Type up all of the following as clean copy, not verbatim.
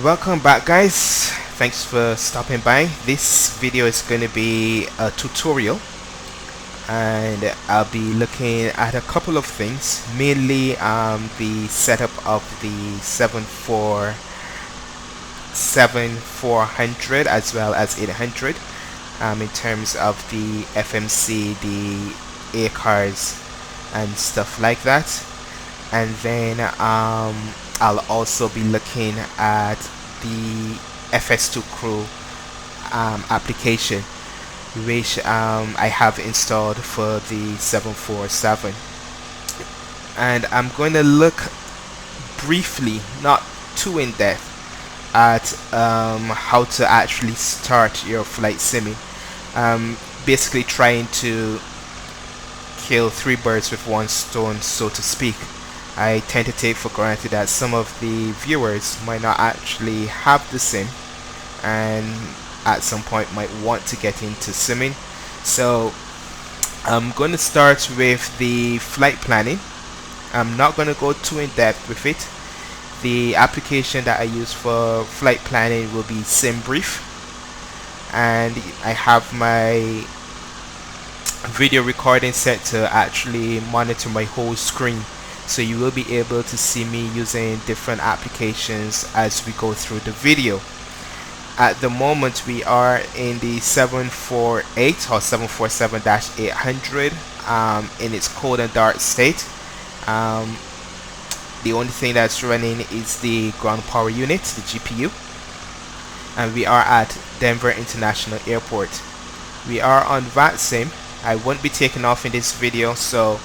Welcome back, guys. Thanks for stopping by. This video is going to be a tutorial, and I'll be looking at a couple of things, mainly the setup of the 7400 as well as 800 in terms of the FMC, the A cars and stuff like that. And then I'll also be looking at the FS2Crew application, which I have installed for the 747. And I'm going to look briefly, not too in depth, at how to actually start your flight simming. Basically trying to kill three birds with one stone, so to speak. I tend to take for granted that some of the viewers might not actually have the sim and at some point might want to get into simming. So I'm going to start with the flight planning. I'm not going to go too in depth with it. The application that I use for flight planning will be SimBrief, and I have my video recording set to actually monitor my whole screen, so you will be able to see me using different applications as we go through the video. At the moment we are in the 748 or 747-800 in its cold and dark state. The only thing that's running is the ground power unit, the GPU, and we are at Denver International Airport. We are on VATSIM. I won't be taking off in this video, so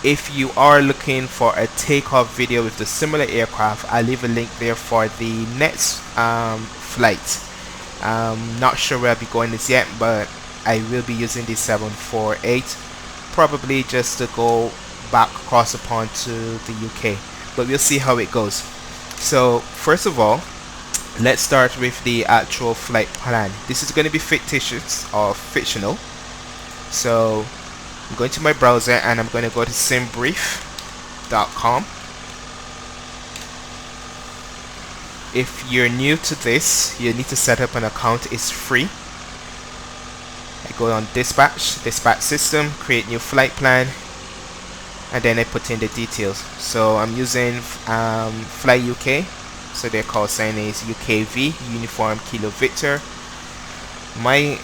if you are looking for a takeoff video with the similar aircraft, I'll leave a link there for the next flight. Not sure where I'll be going this yet, but I will be using the 748, probably just to go back across the pond to the UK, but we'll see how it goes. So first of all, let's start with the actual flight plan. This is going to be fictitious or fictional. So I'm going to my browser and I'm going to go to simbrief.com. If you're new to this, you need to set up an account. It's free. I go on dispatch system, create new flight plan, and then I put in the details. So I'm using Fly UK, so their call sign is UKV, Uniform Kilo Victor. My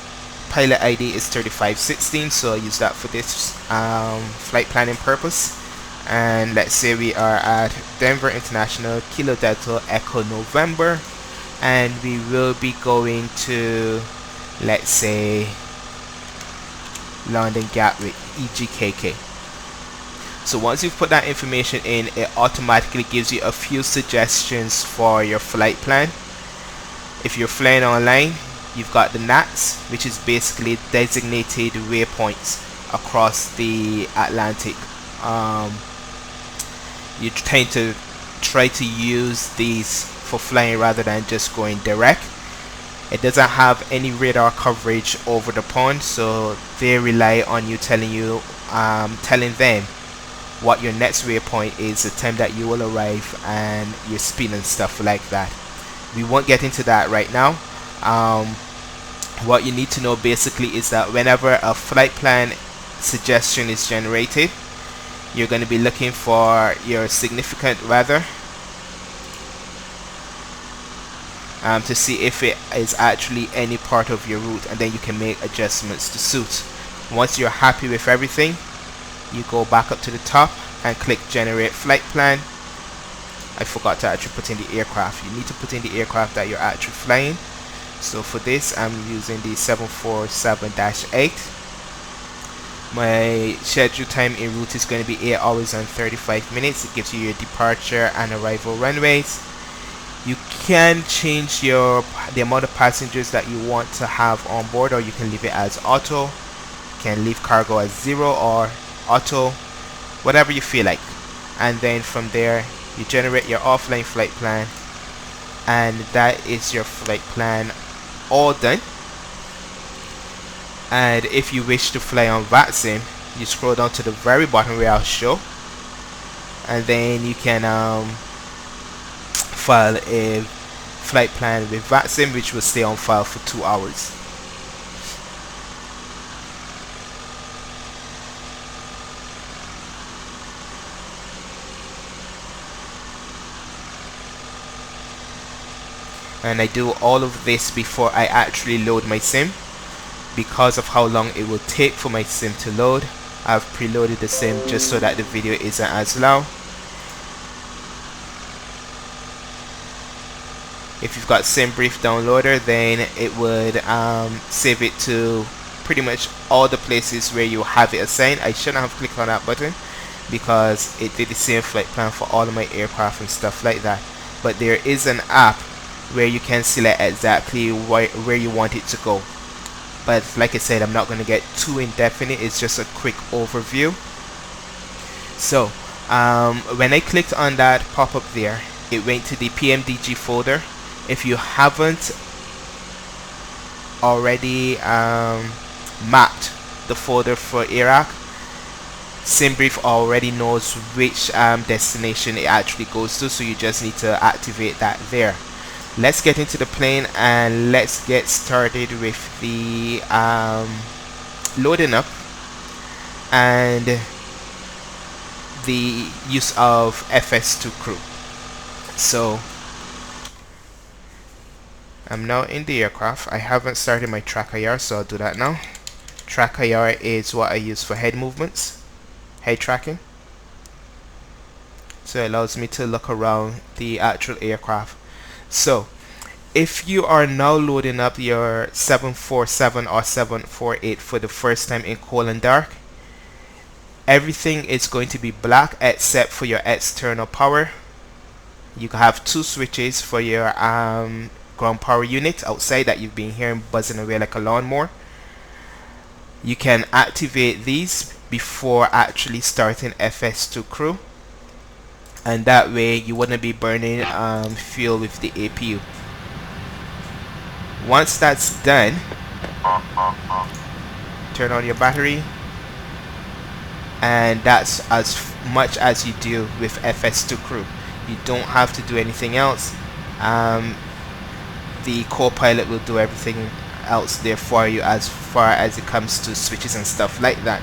pilot ID is 3516, so I use that for this flight planning purpose. And let's say we are at Denver International, Kilo Delta Echo November, and we will be going to, let's say, London Gatwick, EGKK. So once you've put that information in, it automatically gives you a few suggestions for your flight plan. If you're flying online, you've got the NATs, which is basically designated waypoints across the Atlantic. You tend to try to use these for flying rather than just going direct. It doesn't have any radar coverage over the pond, so they rely on you telling them what your next waypoint is, the time that you will arrive, and your speed and stuff like that. We won't get into that right now. What you need to know basically is that whenever a flight plan suggestion is generated, you're going to be looking for your significant weather to see if it is actually any part of your route, and then you can make adjustments to suit. Once you're happy with everything, you go back up to the top and click generate flight plan. I forgot to actually put in the aircraft. You need to put in the aircraft that you're actually flying. So for this, I'm using the 747-8. My schedule time en route is going to be 8 hours and 35 minutes. It gives you your departure and arrival runways. You can change the amount of passengers that you want to have on board, or you can leave it as auto. You can leave cargo as 0 or auto, whatever you feel like. And then from there, you generate your offline flight plan, and that is your flight plan all done. And if you wish to fly on VATSIM, you scroll down to the very bottom where I'll show, and then you can file a flight plan with VATSIM, which will stay on file for 2 hours. And I do all of this before I actually load my sim. Because of how long it will take for my sim to load, I've preloaded the sim just so that the video isn't as loud. If you've got SimBrief downloader, then it would save it to pretty much all the places where you have it assigned. I shouldn't have clicked on that button because it did the same flight plan for all of my aircraft and stuff like that. But there is an app where you can select exactly where you want it to go. But like I said, I'm not going to get too indefinite. It's just a quick overview. So when I clicked on that pop-up there, it went to the PMDG folder. If you haven't already mapped the folder for Iraq, SimBrief already knows which destination it actually goes to, so you just need to activate that there. Let's get into the plane and let's get started with the loading up and the use of FS2Crew. So I'm now in the aircraft. I haven't started my track IR, so I'll do that now. Track IR is what I use for head movements, head tracking. So it allows me to look around the actual aircraft. So if you are now loading up your 747 or 748 for the first time in Cold Dark, everything is going to be black except for your external power. You have 2 switches for your ground power unit outside that you've been hearing buzzing away like a lawnmower. You can activate these before actually starting FS2Crew, and that way you wouldn't be burning fuel with the APU. Once that's done, turn on your battery, and that's as much as you do with FS2Crew. You don't have to do anything else. The co-pilot will do everything else there for you as far as it comes to switches and stuff like that.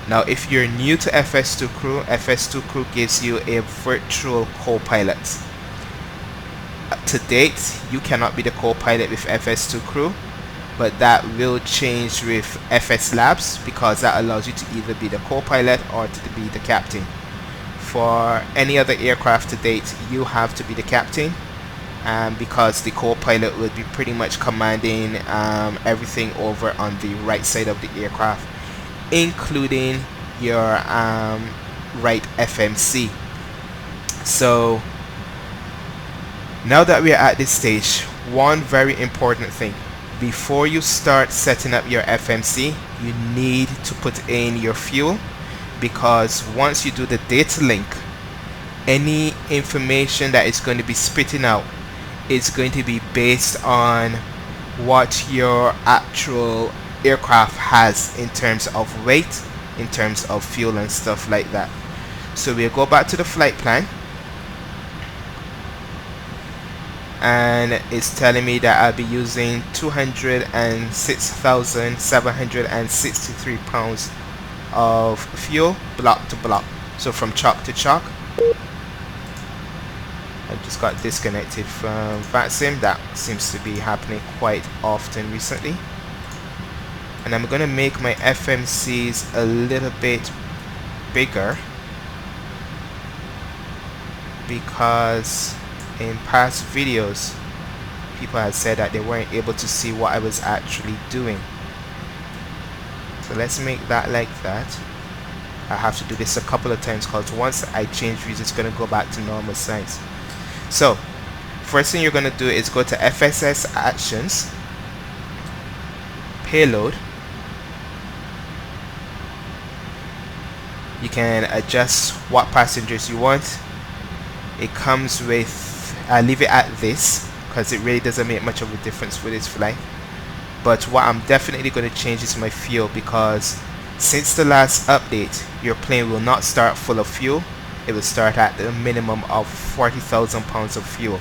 Now if you're new to FS2Crew, FS2Crew gives you a virtual co-pilot. To date, you cannot be the co-pilot with FS2Crew, but that will change with FS Labs because that allows you to either be the co-pilot or to be the captain. For any other aircraft to date, you have to be the captain, because the co-pilot will be pretty much commanding everything over on the right side of the aircraft, including your right FMC. So now that we are at this stage, one very important thing: before you start setting up your FMC, you need to put in your fuel, because once you do the data link, any information that is going to be spitting out is going to be based on what your actual aircraft has in terms of weight, in terms of fuel and stuff like that. So we'll go back to the flight plan, and it's telling me that I'll be using 206,763 pounds of fuel block to block, so from chock to chock. I just got disconnected from VATSIM. That seems to be happening quite often recently. And I'm gonna make my FMCs a little bit bigger because in past videos people had said that they weren't able to see what I was actually doing. So let's make that like that. I have to do this a couple of times because once I change views, it's gonna go back to normal size. So first thing you're gonna do is go to FSS Actions, Payload. You can adjust what passengers you want. It comes with, I leave it at this because it really doesn't make much of a difference for this flight. But what I'm definitely going to change is my fuel, because since the last update, your plane will not start full of fuel. It will start at the minimum of 40,000 pounds of fuel.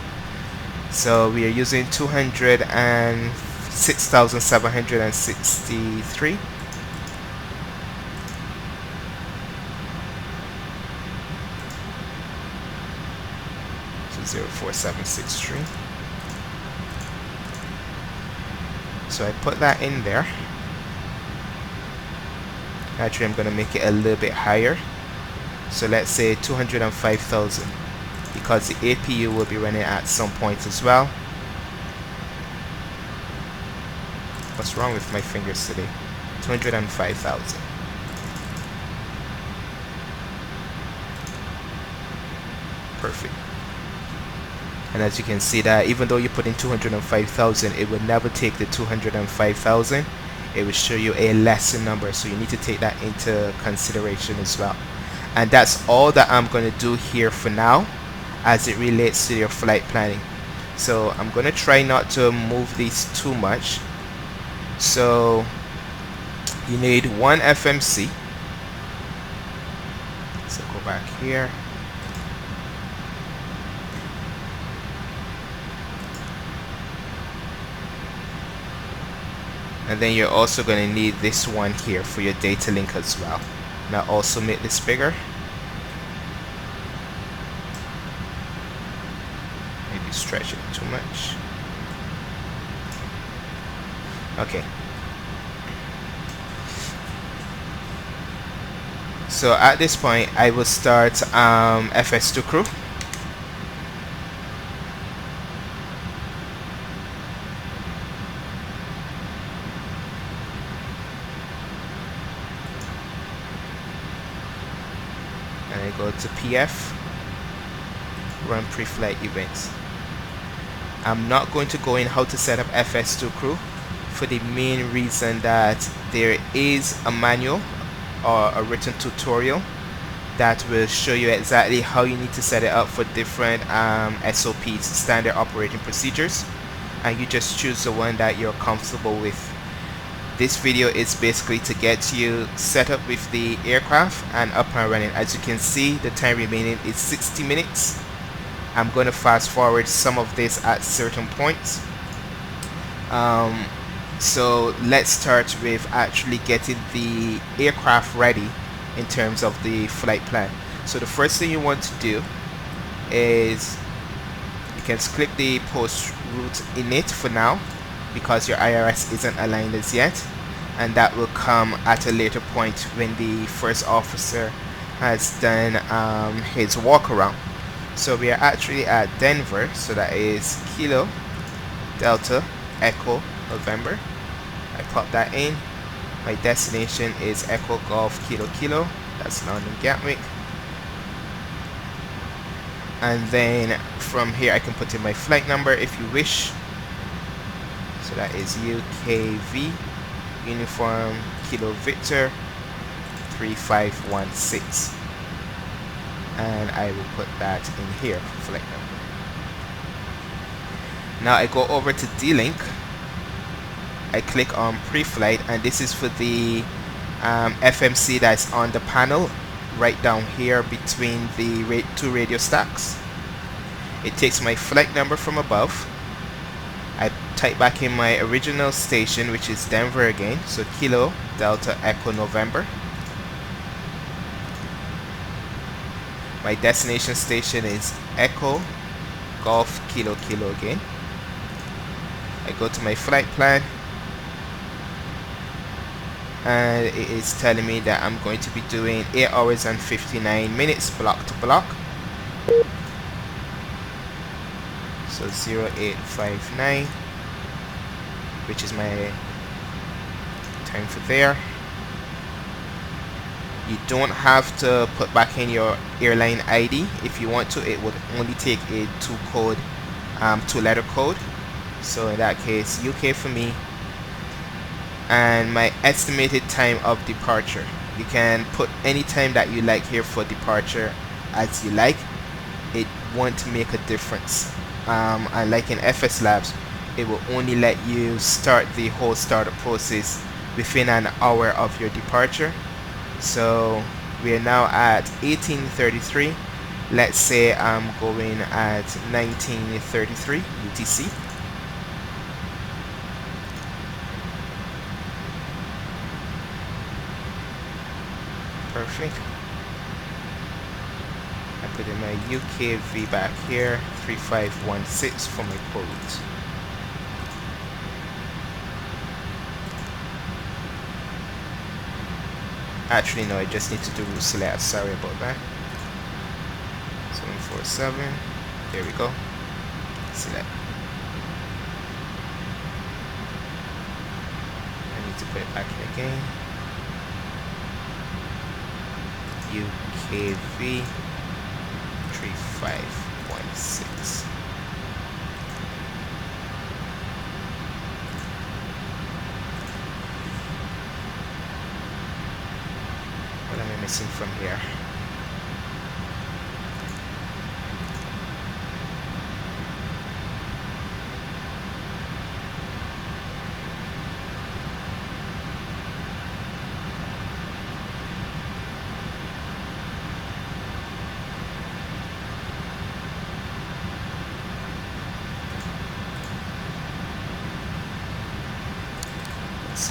So we are using 206,763. So 04763. So I put that in there. Actually, I'm going to make it a little bit higher. So let's say 205,000, because the APU will be running at some point as well. What's wrong with my fingers today? 205,000. Perfect. And as you can see that even though you put in 205,000, it would never take the 205,000. It will show you a lesser number, so you need to take that into consideration as well. And that's all that I'm going to do here for now as it relates to your flight planning. So I'm going to try not to move these too much. So you need one FMC. So go back here. And then you're also going to need this one here for your data link as well. Now also make this bigger. Maybe stretch it too much. Okay. So at this point, I will start FS2Crew. And I go to PF, run pre-flight events. I'm not going to go in how to set up FS2Crew for the main reason that there is a manual or a written tutorial that will show you exactly how you need to set it up for different SOPs, standard operating procedures, and you just choose the one that you're comfortable with. This video is basically to get you set up with the aircraft and up and running. As you can see, the time remaining is 60 minutes. I'm going to fast forward some of this at certain points. So let's start with actually getting the aircraft ready in terms of the flight plan. So the first thing you want to do is you can click the post route init for now, because your IRS isn't aligned as yet, and that will come at a later point when the first officer has done his walk around. So we are actually at Denver, so that is Kilo Delta Echo November. I pop that in. My destination is Echo Golf Kilo Kilo, that's London Gatwick. And then from here I can put in my flight number if you wish. So that is UKV Uniform Kilo Victor 3516. And I will put that in here, flight number. Now I go over to D-Link. I click on pre-flight, and this is for the FMC that's on the panel right down here between the two radio stacks. It takes my flight number from above. I type back in my original station, which is Denver again, so Kilo Delta Echo November. My destination station is Echo Golf Kilo Kilo again. I go to my flight plan, and it is telling me that I'm going to be doing 8 hours and 59 minutes block to block. So 0859, which is my time for there. You don't have to put back in your airline ID. If you want to, it would only take a two-letter code. So in that case, UK for me. And my estimated time of departure. You can put any time that you like here for departure as you like. It won't make a difference. And like in FS Labs, it will only let you start the whole startup process within an hour of your departure. So we are now at 18:33. Let's say I'm going at 1933 UTC. Perfect. I put in my UKV back here, 3516 for my quote. Actually, no, I just need to do route select. Sorry about that. 747. There we go. Select. I need to put it back in again. UKV 3516. What am I missing from here?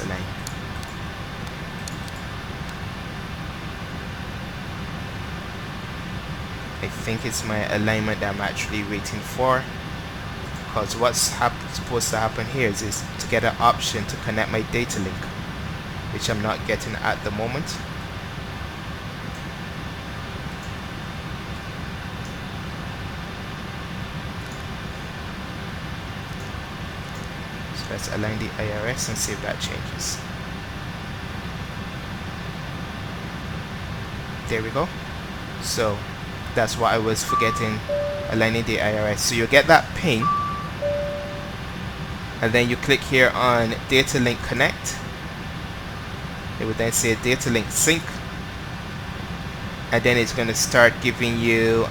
Align. I think it's my alignment that I'm actually waiting for, because what's supposed to happen here is to get an option to connect my data link, which I'm not getting at the moment. Let's align the IRS and see if that changes. There we go. So that's what I was forgetting, aligning the IRS. So you get that ping, and then you click here on Data Link Connect. It would then say Data Link Sync, and then it's going to start giving you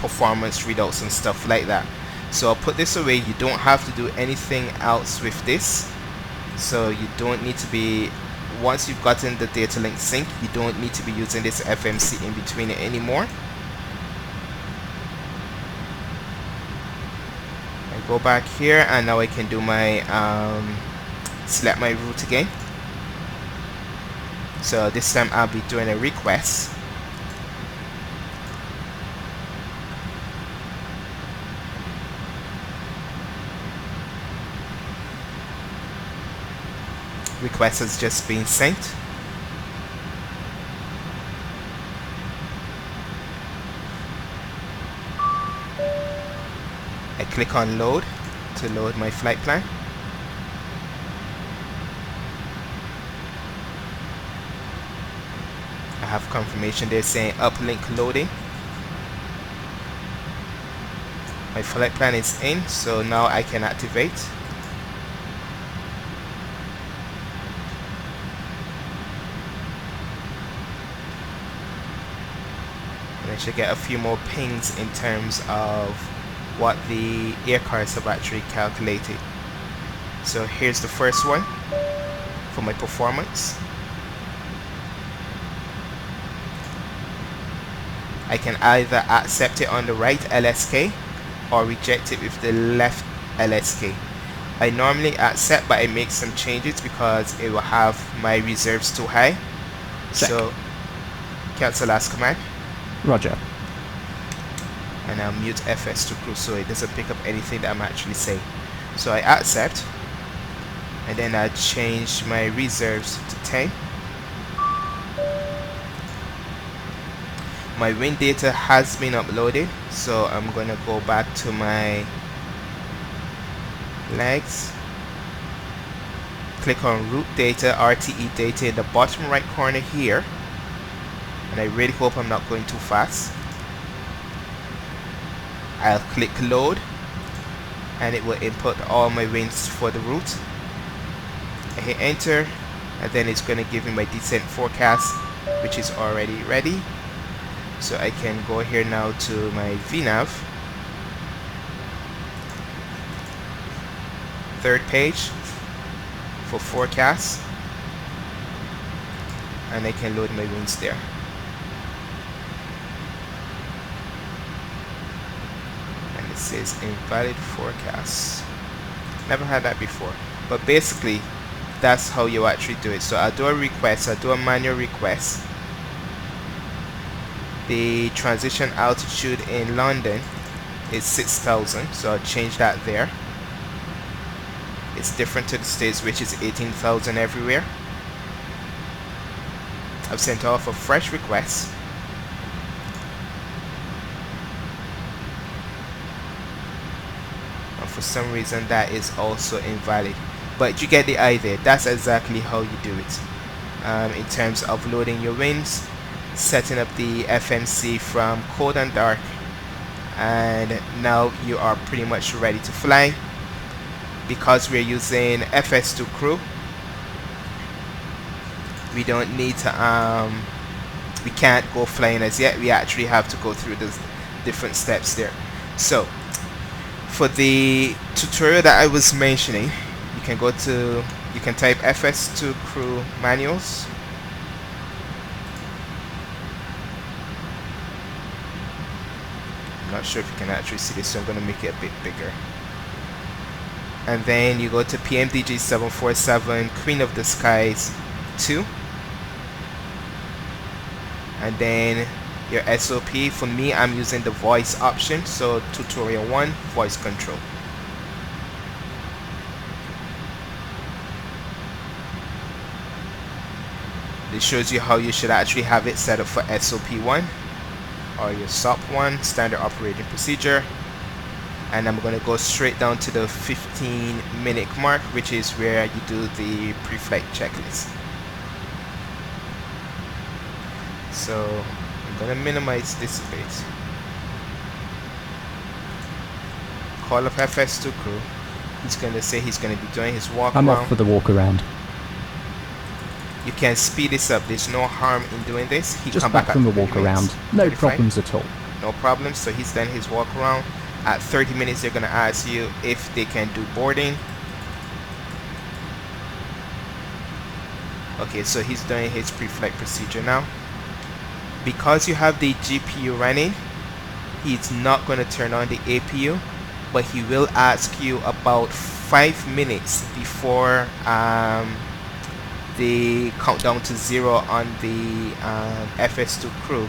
performance readouts and stuff like that. So I'll put this away. You don't have to do anything else with this. So you don't need to be, once you've gotten the data link sync, you don't need to be using this FMC in between it anymore. I go back here and now I can do my select my route again. So this time I'll be doing a request. Request has just been sent. I click on load to load my flight plan. I have confirmation there saying uplink loading. My flight plan is in, so now I can activate. I should get a few more pings in terms of what the air cars have actually calculated. So here's the first one for my performance. I can either accept it on the right LSK or reject it with the left LSK. I normally accept, but I make some changes because it will have my reserves too high. So cancel last command. Roger. And I'll mute FS2Crew so it doesn't pick up anything that I'm actually saying. So I accept, and then I change my reserves to 10. My wind data has been uploaded, so I'm gonna go back to my legs, click on route data, RTE data in the bottom right corner here, and I really hope I'm not going too fast. I'll click load and it will input all my winds for the route. I hit enter, and then it's going to give me my descent forecast, which is already ready. So I can go here now to my VNAV, third page for forecast, and I can load my winds there. says invalid forecast. Never had that before, but basically that's how you actually do it. So I'll do a request, I'll do a manual request. The transition altitude in London is 6,000, so I'll change that there. It's different to the States, which is 18,000 everywhere. I've sent off a fresh request. And for some reason that is also invalid. But you get the idea. That's exactly how you do it. In terms of loading your wings, setting up the FMC from cold and dark, and now you are pretty much ready to fly. Because we're using FS2Crew, we don't need to we can't go flying as yet. We actually have to go through the different steps there. So for the tutorial that I was mentioning, you can type FS2Crew manuals. I'm not sure if you can actually see this, so I'm going to make it a bit bigger. And then you go to PMDG747 Queen of the Skies 2, and then your SOP. For me, I'm using the voice option, so tutorial 1, voice control. This shows you how you should actually have it set up for SOP 1 or your SOP 1, standard operating procedure. And I'm going to go straight down to the 15-minute mark, which is where you do the pre-flight checklist. So I'm going to minimize this a bit. Call up FS2Crew. He's going to say he's going to be doing his walk I'm around. off for the walk around. You can speed this up. There's no harm in doing this. He Just come back back from the at 30 walk minutes. around. No 35. problems at all. No problems. So he's done his walk around. At 30 minutes, they're going to ask you if they can do boarding. Okay, so he's doing his pre-flight procedure now. Because you have the GPU running, he's not going to turn on the APU, but he will ask you about 5 minutes before the countdown to 0 on the FS2Crew.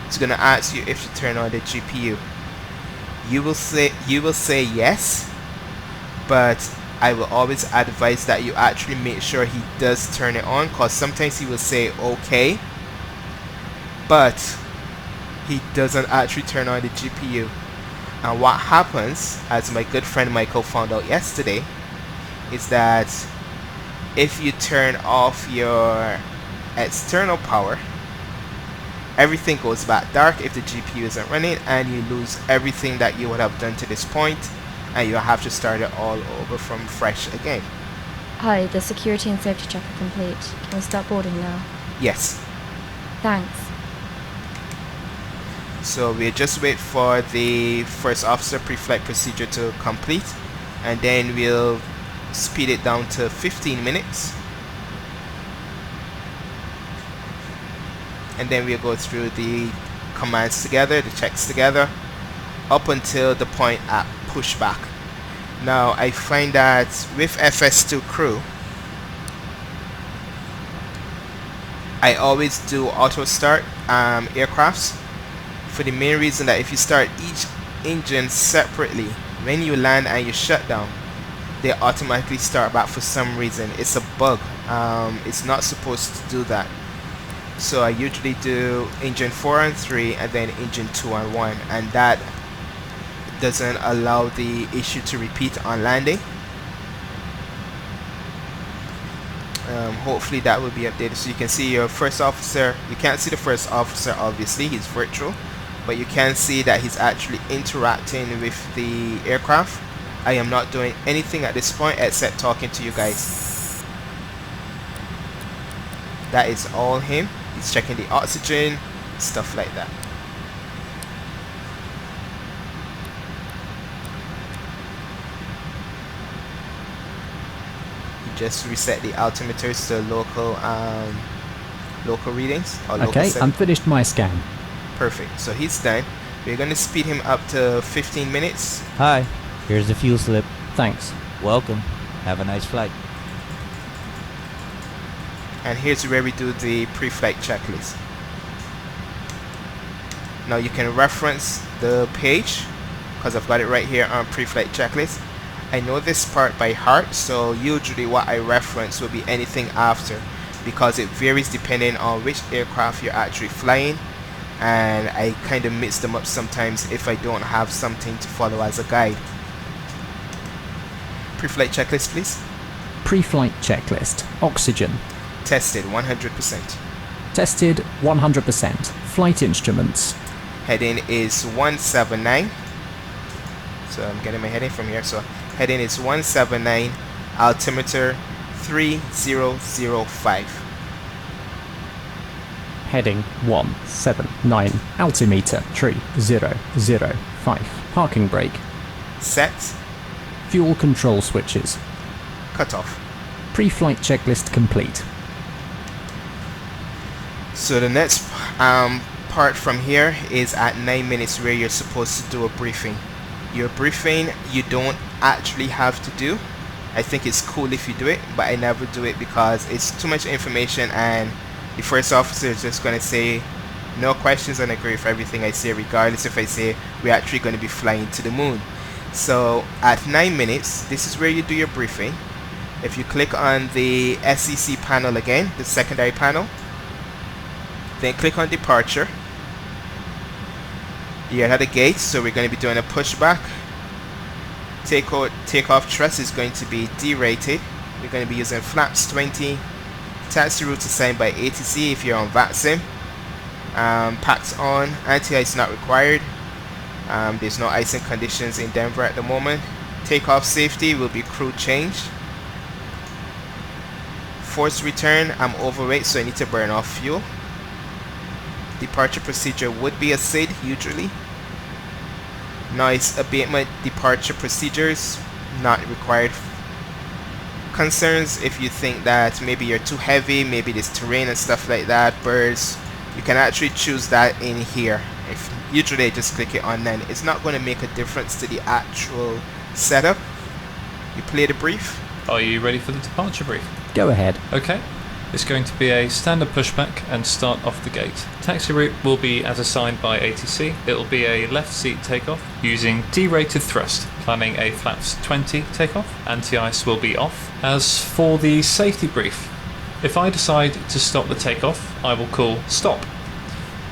It's going to ask you if you turn on the GPU. You will say yes, but I will always advise that you actually make sure he does turn it on, because sometimes he will say okay, but he doesn't actually turn on the GPU. And what happens, as my good friend Michael found out yesterday, is that if you turn off your external power, everything goes back dark if the GPU isn't running, and you lose everything that you would have done to this point, and you'll have to start it all over from fresh again. Hi, the security and safety check are complete. Can we start boarding now? Yes. Thanks. So we'll just wait for the first officer pre-flight procedure to complete, and then we'll speed it down to 15 minutes. And then we'll go through the commands together, the checks together, up until the point at pushback. Now I find that with FS2Crew, I always do auto start aircrafts, for the main reason that if you start each engine separately, when you land and you shut down, they automatically start back for some reason. It's a bug. It's not supposed to do that. So I usually do engine 4 and 3 and then engine 2 and 1, and that doesn't allow the issue to repeat on landing. Hopefully that will be updated, so you can see your first officer. You can't see the first officer, obviously he's virtual, but you can see that he's actually interacting with the aircraft. I am not doing anything at this point except talking to you guys. That is all him. He's checking the oxygen, stuff like that. He just reset the altimeters to local readings or local Okay, set. I'm finished my scan. Perfect. So he's done. We're going to speed him up to 15 minutes. Hi, here's the fuel slip. Thanks. Welcome. Have a nice flight. And here's where we do the pre-flight checklist. Now you can reference the page because I've got it right here on pre-flight checklist. I know this part by heart, so usually what I reference will be anything after, because it varies depending on which aircraft you're actually flying, and I kind of mix them up sometimes if I don't have something to follow as a guide. Pre-flight checklist, please. Pre-flight checklist. Oxygen. Tested 100%. Tested 100%. Flight instruments. Heading is 179. So I'm getting my heading from here. So heading is 179. Altimeter 3005. Heading 179. Altimeter 3005. Parking brake. Set. Fuel control switches. Cut off. Pre-flight checklist complete. So the next part from here is at 9 minutes, where you're supposed to do a briefing. Your briefing you don't actually have to do. I think it's cool if you do it, but I never do it because it's too much information, and the first officer is just going to say no questions and agree with everything I say, regardless if I say we're actually going to be flying to the moon. So at 9 minutes, this is where you do your briefing. If you click on the SEC panel again, the secondary panel, then click on departure. You're at the gate, so we're going to be doing a pushback. Takeoff thrust is going to be derated. We're going to be using flaps 20. Taxi route assigned by ATC if you're on VATSIM. Packs on. Anti-ice not required. There's no icing conditions in Denver at the moment. Takeoff safety will be crew change. Forced return, I'm overweight, so I need to burn off fuel. Departure procedure would be a SID usually. Noise abatement departure procedures not required. Concerns, if you think that maybe you're too heavy, maybe there's terrain and stuff like that, birds, you can actually choose that in here. If usually I just click it on, then it's not going to make a difference to the actual setup. You play the brief. Are you ready for the departure brief? Go ahead. Okay. It's going to be a standard pushback and start off the gate. Taxi route will be as assigned by ATC. It will be a left seat takeoff using derated thrust, planning a flaps 20 takeoff. Anti-ice will be off. As for the safety brief, if I decide to stop the takeoff, I will call stop.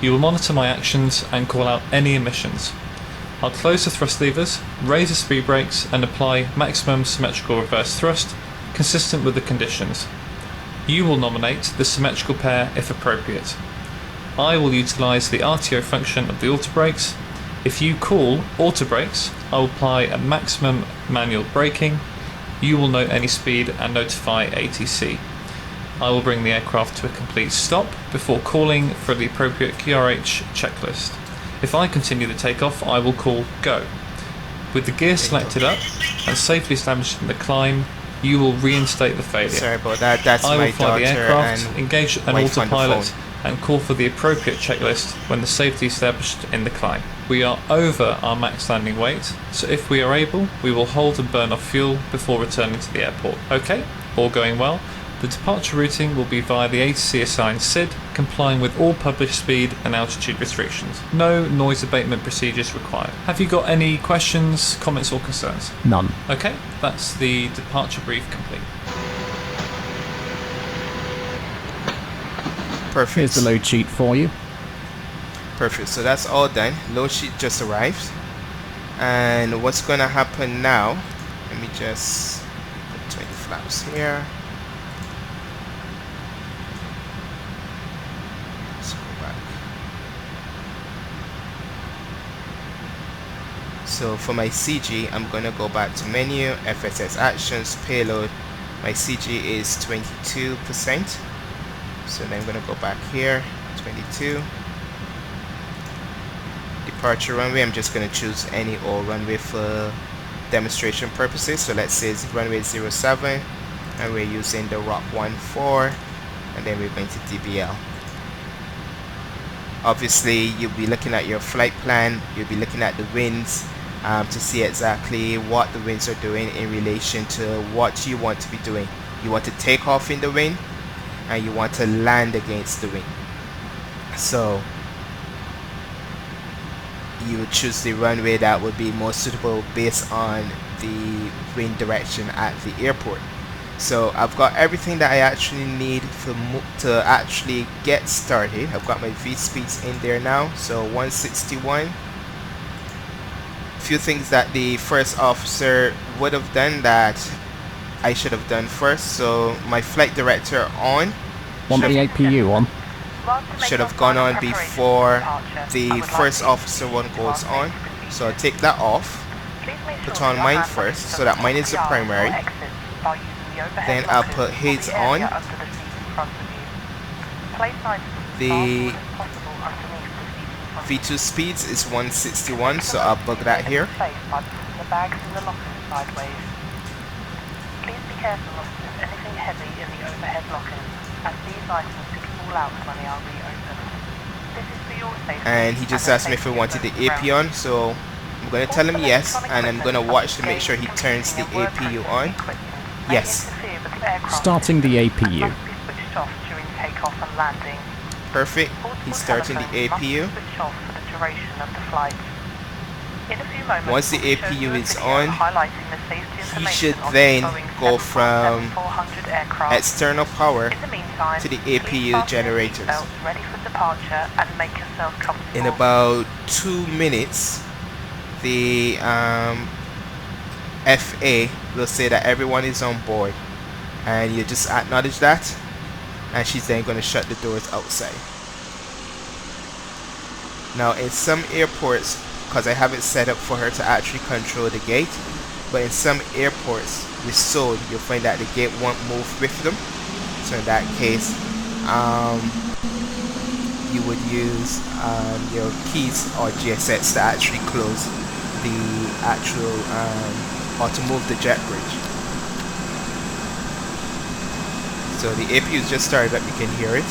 You will monitor my actions and call out any emissions. I'll close the thrust levers, raise the speed brakes and apply maximum symmetrical reverse thrust consistent with the conditions. You will nominate the symmetrical pair if appropriate. I will utilise the RTO function of the auto brakes. If you call auto brakes, I will apply a maximum manual braking. You will note any speed and notify ATC. I will bring the aircraft to a complete stop before calling for the appropriate QRH checklist. If I continue the takeoff, I will call go. With the gear selected up and safely established in the climb, you will reinstate the failure. Sorry about that. That's I my will fly the daughter aircraft, and engage an wife on the autopilot, phone. and call for the appropriate checklist when the safety is established in the climb. We are over our max landing weight, so if we are able, we will hold and burn off fuel before returning to the airport. Okay, all going well. The departure routing will be via the ATC assigned SID, complying with all published speed and altitude restrictions. No noise abatement procedures required. Have you got any questions, comments or concerns? None. Okay, that's the departure brief complete. Perfect. Here's the load sheet for you. Perfect. So that's all done. Load sheet just arrived. And what's going to happen now? Let me just put 20 flaps here. Let's go back. So for my CG, I'm going to go back to menu, FSS actions, payload. My CG is 22%. So then I'm going to go back here, 22. Departure runway, I'm just going to choose any old runway for demonstration purposes. So let's say it's runway 07 and we're using the Rock 14 and then we're going to DBL. Obviously, you'll be looking at your flight plan, you'll be looking at the winds to see exactly what the winds are doing in relation to what you want to be doing. You want to take off in the wind and you want to land against the wind. So you would choose the runway that would be most suitable based on the wind direction at the airport. So I've got everything that I actually need to actually get started. I've got my V speeds in there now, so 161. Few things that the first officer would have done that I should have done first. So my flight director on Want the APU on? should have gone on before the first officer one goes on. So I'll take that off, put on mine first, so that mine is the primary. Then I'll put his on. The V2 speeds is 161, so I'll bug that here. Please be careful of anything heavy in the overhead lockers, as these items could fall out when they are reopened. This is for your safety. And he just asked me if I wanted the AP on, so I'm going to tell him yes, and I'm going to watch to make sure he turns the APU on. Yes. Starting the APU. Perfect. He's starting the APU. Once the APU is on, he should then go from external power to the APU generators. In about 2 minutes, the FA will say that everyone is on board, and you just acknowledge that, and she's then going to shut the doors outside. Now in some airports, because I have it set up for her to actually control the gate, but in some airports with Seoul, you'll find that the gate won't move with them. So in that case, you would use your keys or GSX to actually close the actual or to move the jet bridge. So the APU is just started up, you can hear it.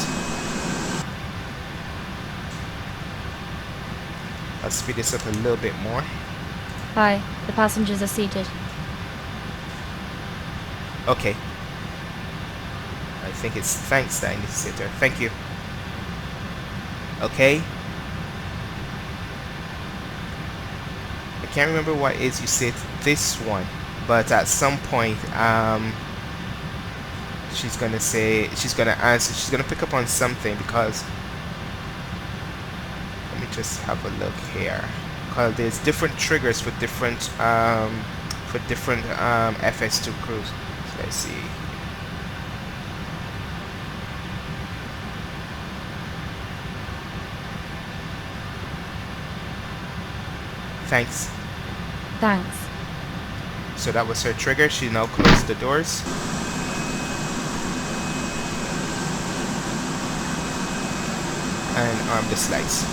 I'll speed this up a little bit more. Hi, the passengers are seated. Okay. I think it's thanks that I need to sit there. Thank you. Okay. I can't remember what is you said this one, but at some point she's gonna say, she's gonna answer, she's gonna pick up on something, because let me just have a look here, because there's different triggers for different FS2 crews. So let's see. Thanks. Thanks. So that was her trigger. She now closed the doors. And arm the slides.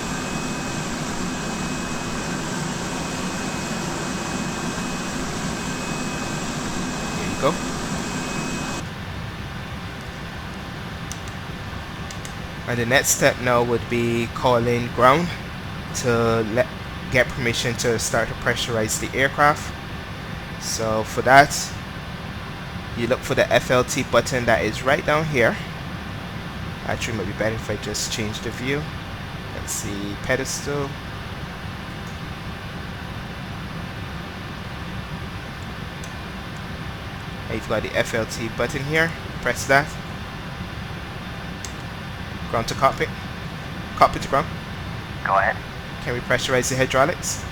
Here you go. And the next step now would be calling ground to get permission to start to pressurize the aircraft. So for that, you look for the FLT button that is right down here. Actually, it might be better if I just change the view. Let's see, pedestal. And you've got the FLT button here. Press that. Ground to cockpit. Cockpit to ground. Go ahead. Can we pressurize the hydraulics?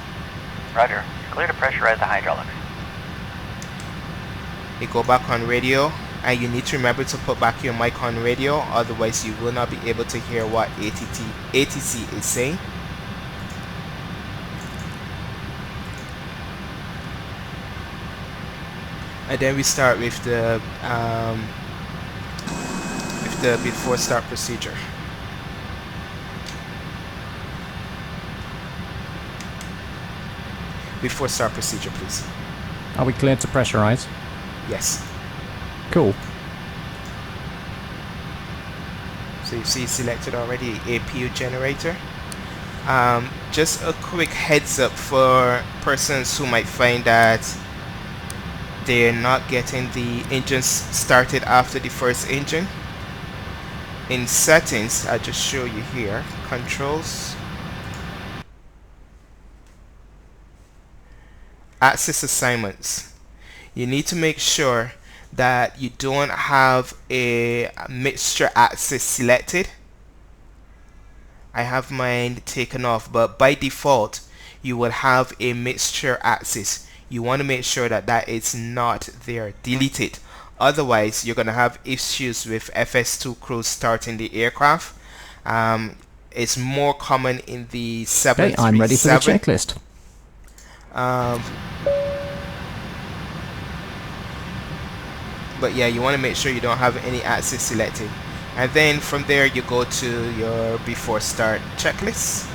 Roger. Clear to pressurize the hydraulics. You go back on radio, and you need to remember to put back your mic on radio, otherwise you will not be able to hear what ATC is saying. And then we start with the before start procedure. Before start procedure, please. Are we cleared to pressurize? Yes. Cool. So you see selected already APU generator. Just a quick heads up for persons who might find that they're not getting the engines started after the first engine. In settings, I'll just show you here, controls, access assignments. You need to make sure that you don't have a mixture access selected. I have mine taken off, but by default you will have a mixture access. You want to make sure that that is not there. Delete it. Otherwise you're going to have issues with FS2Crew starting the aircraft. It's more common in the 737. Okay, I'm ready for the checklist. But yeah, you want to make sure you don't have any access selected. And then from there you go to your before start checklist.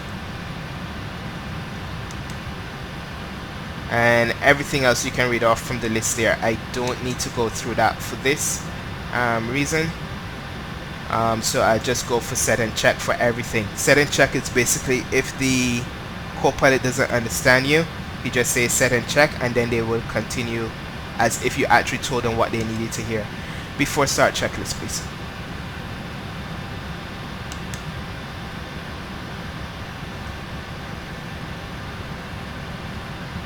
And everything else you can read off from the list there. I don't need to go through that for this reason. So I just go for set and check for everything. Set and check is basically if the co-pilot doesn't understand you, you just say set and check, and then they will continue as if you actually told them what they needed to hear. Before start checklist, please.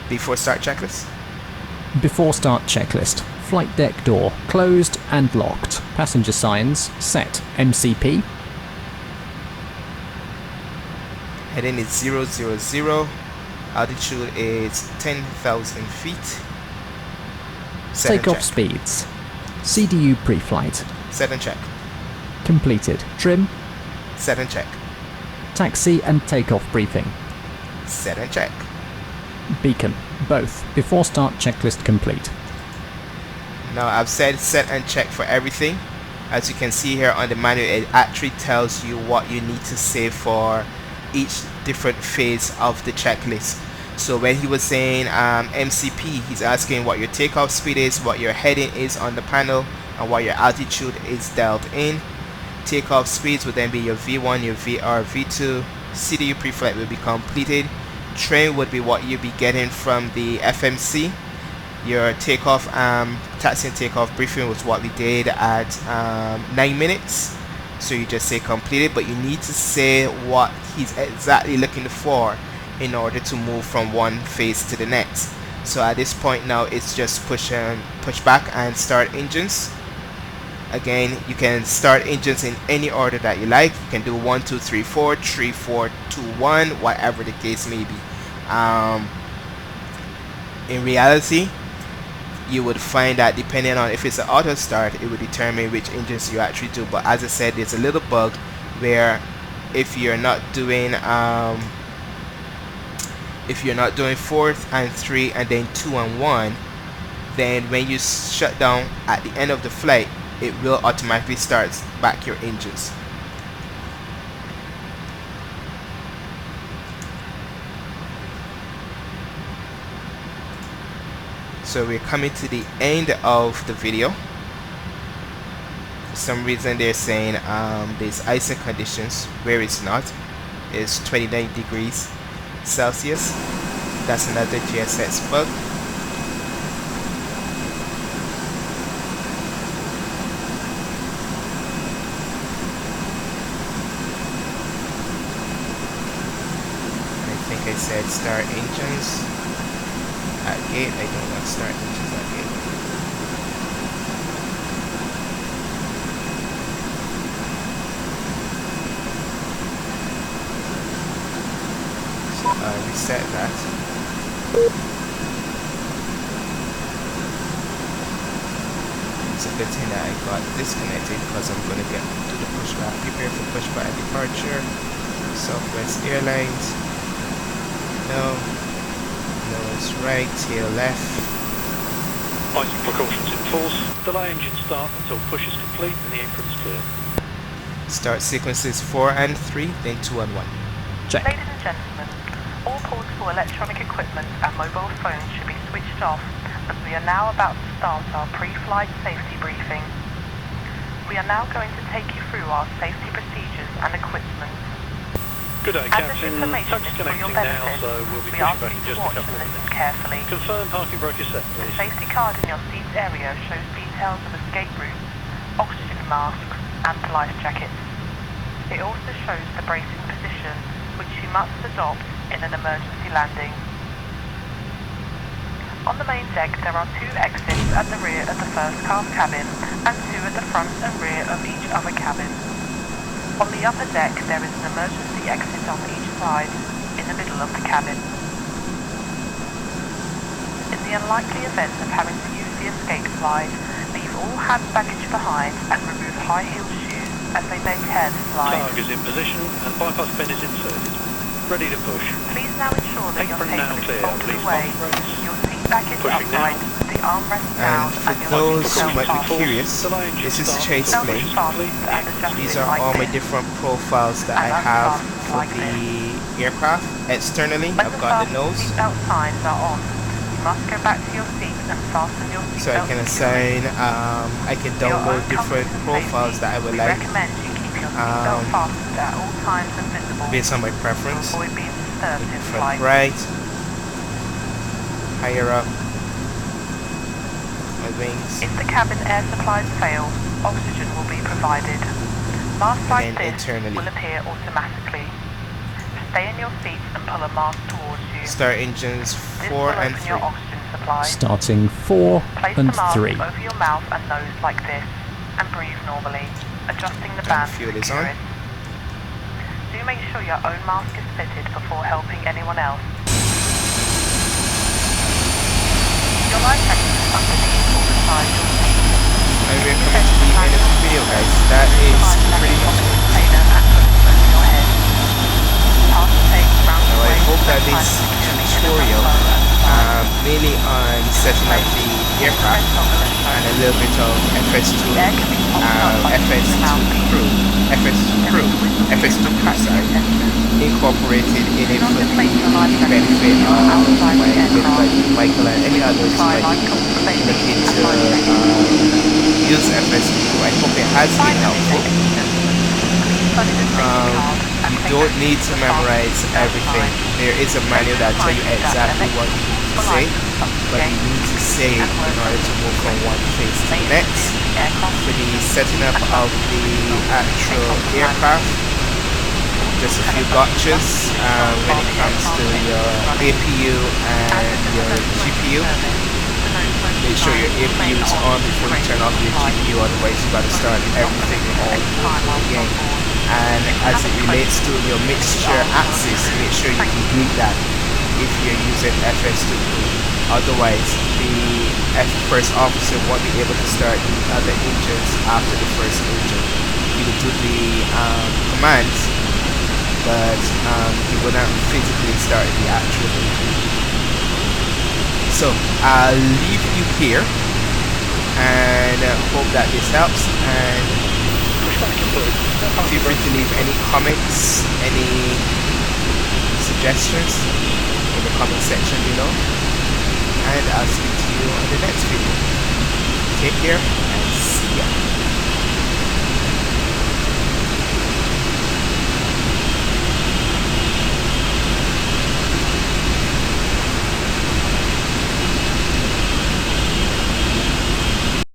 Before start checklist. Before start checklist. Flight deck door closed and locked. Passenger signs set. MCP. Heading is 000. Altitude is 10,000 feet. Set and Takeoff check. speeds. CDU pre-flight. Set and check. Completed. Trim. Set and check. Taxi and takeoff briefing. Set and check. Beacon. Both. Before start checklist complete. Now I've said set and check for everything. As you can see here on the manual, it actually tells you what you need to say for each different phase of the checklist. So when he was saying MCP, he's asking what your takeoff speed is, what your heading is on the panel, and what your altitude is dialed in. Takeoff speeds would then be your V1, your VR, V2. CDU pre-flight will be completed. Train would be what you'll be getting from the FMC. Your takeoff, taxi and takeoff briefing was what we did at 9 minutes. So you just say completed, but you need to say what he's exactly looking for in order to move from one phase to the next. So at this point now, it's just push back and start engines. Again, you can start engines in any order that you like. You can do 1, 2, 3, 4, 3, 4, 2, 1, whatever the case may be. In reality, you would find that depending on if it's an auto start, it would determine which engines you actually do. But as I said, there's a little bug where if you're not doing 4th and 3 and then 2 and 1, then when you shut down at the end of the flight, it will automatically start back your engines. So we're coming to the end of the video. For some reason they're saying there's icing conditions where it's not. It's 29 degrees Celsius. That's another GSX bug. I think I said start engines at gate. I don't want start engines at gate. So reset that. It's a good thing that I got disconnected because I'm going to get to the pushback. Prepare for pushback departure. Southwest Airlines. No, it's right, tail left. Icing precautions in force. Delay engine start until push is complete and the apron is clear. Start sequences 4 and 3, then 2 and 1. Check. Ladies and gentlemen, all portable electronic equipment and mobile phones should be switched off as we are now about to start our pre-flight safety briefing. We are now going to take you through our safety procedures and equipment. Good day, As this Captain. information Tug's is for your connecting now, benefit, so we'll be we pushing ask back you in to just a watch couple and of listen minutes. carefully. Confirm parking brake is set, The please. safety card in your seat area shows details of escape routes, oxygen masks, and life jackets. It also shows the bracing position which you must adopt in an emergency landing. On the main deck there are 2 exits at the rear of the first class cabin and 2 at the front and rear of each other cabin. On the upper deck there is an emergency exit on each side in the middle of the cabin. In the unlikely event of having to use the escape slide, leave all hand baggage behind and remove high-heeled shoes as they may tear the slide. Tug is in position and bypass pin is inserted. Ready to push. Please now ensure that your Apron now table is clear. folded Please away, parking brakes. your seat back is Pushing upright, the armrest down, And for and your those who seatbelt might be fastened. curious, Delay engine this is start Chase until Play. push is Fastened complete. and adjusted These are like all my this. different profiles that I And have unfastened for like the aircraft. Externally, When I've the got the fasten nose, seatbelt signs are on, you must go back to your seat and fasten your seatbelt so I can assign, I can For your download own different comfort and profiles safety, that I would we like recommend you keep your seatbelt fastened at all times and visible based on my to preference. avoid being disturbed in Front flight. right, higher up, my wings, If the cabin air supplies fail, oxygen will be provided. Masks and like then this internally. will appear automatically. Stay in your seat and pull a mask towards you. Start engines This 4 will and open 3. your oxygen supply. Starting 4 Place and the mask 3. over your mouth and nose like this, and breathe normally, adjusting the band to fuel is secure on. it. Do make sure your own mask is fitted before helping anyone else. Your life jacket is underneath or beside your seat. I recommend to leave end of the video, guys. That is pretty much it. Container and put it over your head. Pass the tape round Now your I waist hope that and this tie securely in a tutorial, bow at the side. mainly on setting up the aircraft and a little bit of FS2, FS2Crew, FS2Crew, sorry, incorporated in it for the benefit of Michael and any others who might be looking to use FS2Crew. I hope it has been helpful. You don't need to memorize everything. There is a manual that will tell you exactly what you need to say, but you need to say it in order to move from one phase to the next. For the setting up of the actual aircraft, just a few gotchas when it comes to your APU and your GPU. Make sure your APU is on before you turn off your GPU, otherwise you've got to start everything all over again. And as it relates to your mixture axis, make sure you delete that if you're using FS2Crew. Otherwise, the first officer won't be able to start the other engines after the first engine. He will do the commands, but he will not physically start the actual engine. So I'll leave you here and hope that this helps, and feel free to leave any comments, any suggestions in the comment section below, and I'll speak to you on the next video. Take care and see ya.